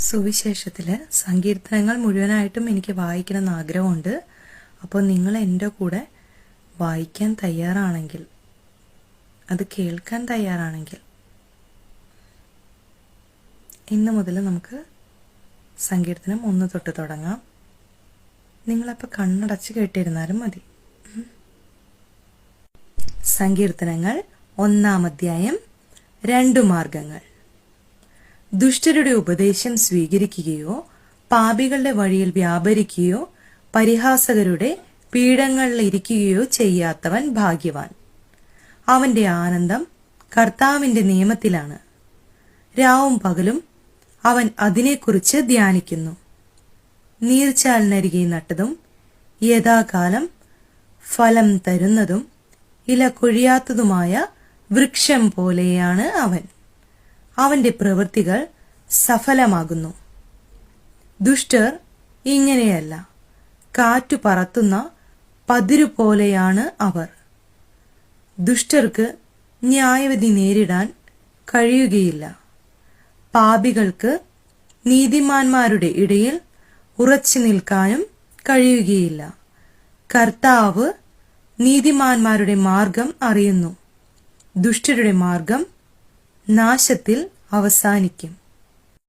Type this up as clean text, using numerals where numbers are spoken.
സുവിശേഷത്തില് സങ്കീർത്തനങ്ങൾ മുഴുവനായിട്ടും എനിക്ക് വായിക്കണമെന്ന് ആഗ്രഹമുണ്ട്. അപ്പോൾ നിങ്ങൾ എൻ്റെ കൂടെ വായിക്കാൻ തയ്യാറാണെങ്കിൽ, അത് കേൾക്കാൻ തയ്യാറാണെങ്കിൽ, ഇന്ന് മുതൽ നമുക്ക് സങ്കീർത്തനം 1 തൊട്ട് തുടങ്ങാം. നിങ്ങളപ്പോൾ കണ്ണടച്ച് കേട്ടിരുന്നാലും മതി. സങ്കീർത്തനങ്ങൾ 1-ാം അധ്യായം. 2 മാർഗങ്ങൾ. ദുഷ്ടരുടെ ഉപദേശം സ്വീകരിക്കുകയോ പാപികളുടെ വഴിയിൽ വ്യാപരിക്കുകയോ പരിഹാസകരുടെ പീഠങ്ങളിൽ ഇരിക്കുകയോ ചെയ്യാത്തവൻ ഭാഗ്യവാൻ. അവന്റെ ആനന്ദം കർത്താവിന്റെ നിയമത്തിലാണ്. രാവും പകലും അവൻ അതിനെക്കുറിച്ച് ധ്യാനിക്കുന്നു. നീർച്ചാലിനരികെ നട്ടതും യഥാകാലം ഫലം തരുന്നതും ഇല കൊഴിയാത്തതുമായ വൃക്ഷം പോലെയാണ് അവൻ. അവന്റെ പ്രവൃത്തികൾ സഫലമാകുന്നു. ദുഷ്ടർ ഇങ്ങനെയല്ല. കാറ്റു പറത്തുന്ന പതിരു പോലെയാണ് അവർ. ദുഷ്ടർക്ക് ന്യായവിധി നേരിടാൻ കഴിയുകയില്ല. പാപികൾക്ക് നീതിമാന്മാരുടെ ഇടയിൽ ഉറച്ചു നിൽക്കാനും കഴിയുകയില്ല. കർത്താവ് നീതിമാന്മാരുടെ മാർഗം അറിയുന്നു. ദുഷ്ടരുടെ മാർഗം നാശത്തിൽ അവസാനിക്കും.